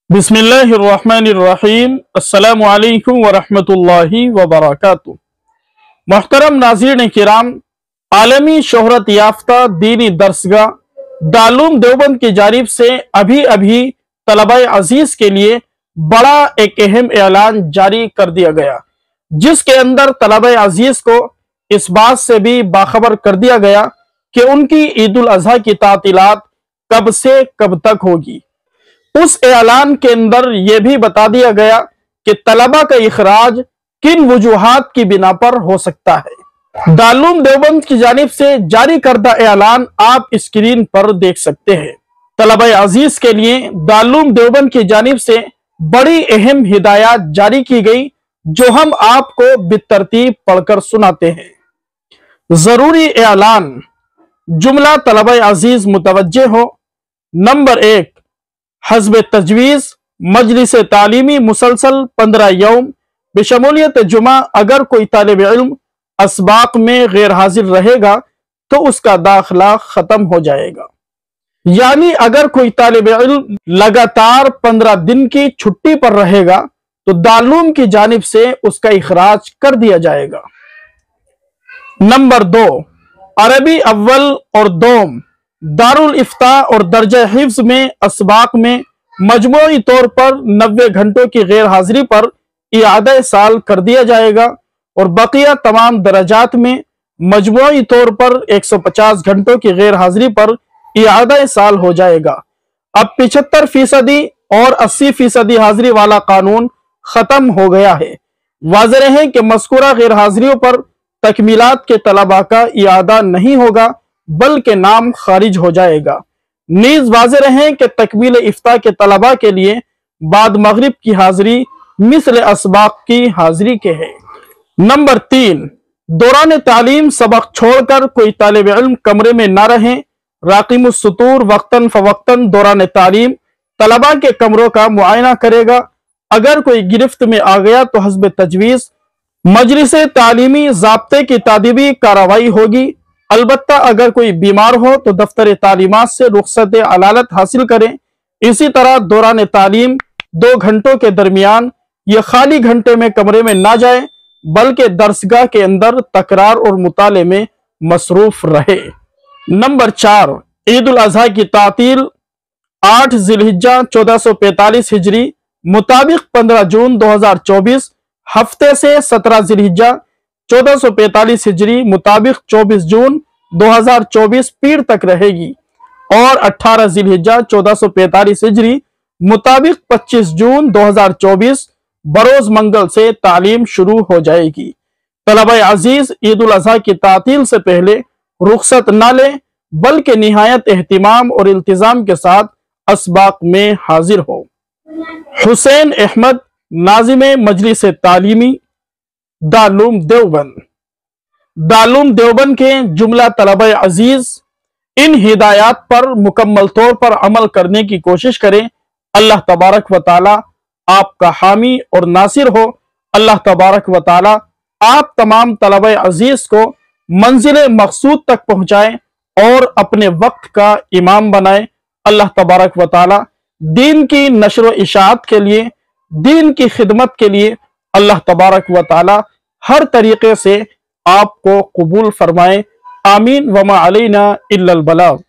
बिस्मिल्लाहिर्रहमानिर्रहीम। अस्सलामु अलैकुम वरहमतुल्लाहि वबरकातुह। मोहतरम नाज़रीन किराम, आलमी शोहरत याफ्ता दीनी दर्सगाह दारुल देवबंद की जानिब से अभी अभी तलबाए अजीज के लिए बड़ा एक अहम ऐलान जारी कर दिया गया, जिसके अंदर तलबाए अजीज को इस बात से भी बाखबर कर दिया गया कि उनकी ईद उल अज़हा की तातीलात कब से कब तक होगी। उस ऐलान के अंदर यह भी बता दिया गया कि तलबा का इखराज किन वजूहात की बिना पर हो सकता है। दारुल देवबंद की जानिब से जारी करदा ऐलान आप स्क्रीन पर देख सकते हैं। तलबा अजीज के लिए दारुल देवबंद की जानिब से बड़ी अहम हिदायत जारी की गई, जो हम आपको बितरतीब पढ़कर सुनाते हैं। जरूरी ऐलान, जुमला तलबा अजीज मुतवज्जे हो। नंबर 1, हज़्ब तजवीज़ मजलिस तालीमी मुसलसल 15 यौम बेशमूलियत जुमा। अगर कोई तालिब इल्म असबाक में गैर हाजिर रहेगा तो उसका दाखिला खत्म हो जाएगा। यानी अगर कोई तालिब इल्म लगातार 15 दिन की छुट्टी पर रहेगा तो दारुल की जानिब से उसका इखराज कर दिया जाएगा। नंबर 2, अरबी अव्वल और दोम दारुल इफ्ता और दर्जा हिफ्ज में असबाक में मजमूई तौर पर 90 घंटों की गैर हाजिरी पर इआदा साल कर दिया जाएगा और बकिया तमाम दराजात में मजमूई तौर पर 150 घंटों की गैर हाजिरी पर इआदा साल हो जाएगा। अब 75% और 80% हाजिरी वाला कानून खत्म हो गया है। वाज़ेह है कि मज़कूरा गैर हाजिरियों पर तकमीलात के तलबा का इआदा नहीं होगा, बल्कि नाम खारिज हो जाएगा। नीज वाज़ेह है कि तकमील इफ्ता के तलबा के लिए बाद मगरिब की हाजिरी मिसल असबाक की हाजिरी के है। नंबर 3, दौरान तालीम सबक छोड़कर कोई तालिब इल्म कमरे में न रहे। राक़िमुस सुतूर वक्तन फवक्तन दौरान तालीम तलबा के कमरों का मुआयना करेगा। अगर कोई गिरफ्त में आ गया तो हज़्ब तजवीज़ मजलिस तालीमी ज़ाब्ते की तादीबी कार्रवाई होगी। अलबत्ता अगर कोई बीमार हो तो दफ्तर तालीमात से रुख्सत अलालत हासिल करें। इसी तरह दौरान तालीम 2 घंटों के दरमियान यह खाली घंटे में कमरे में ना जाए, बल्कि दर्सगाह के अंदर तकरार और मुताले में मसरूफ रहे। नंबर 4, ईद उल अज़हा की तातील 8 ज़िलहिज्जा 1445 हिजरी मुताबिक 15 जून 2024 हफ्ते से 17 ज़िलहिज्जा 1445 हिजरी मुताबिक 24 जून 2024 पीर तक रहेगी और 18 ज़िलहिज्जा 1445 हिजरी मुताबिक 25 जून 2024 बरोज मंगल से तालीम शुरू हो जाएगी। तलबा अजीज ईद उल अज़हा की तातील से पहले रुखसत न लें, बल्कि निहायत एहतिमाम और इल्तिजाम के साथ असबाक में हाजिर हो। हुसैन अहमद, नाज़िम मजलिस तालीमी दारुल देवबंद। दारुल देवबंद के जुमला तलबा अजीज इन हिदायत पर मुकम्मल तौर पर अमल करने की कोशिश करें। अल्लाह तबारक व ताला आपका हामी और नासिर हो। अल्लाह तबारक व ताला आप तमाम तलबा अजीज को मंजिल मकसूद तक पहुंचाए और अपने वक्त का इमाम बनाए। अल्लाह तबारक व ताला दीन की नशर व इशाअत के लिए, दीन की खिदमत के लिए अल्लाह तबारक व ताला हर तरीके से आपको कबूल फरमाए। आमीन। वमा अलैना इल्लल बलाग।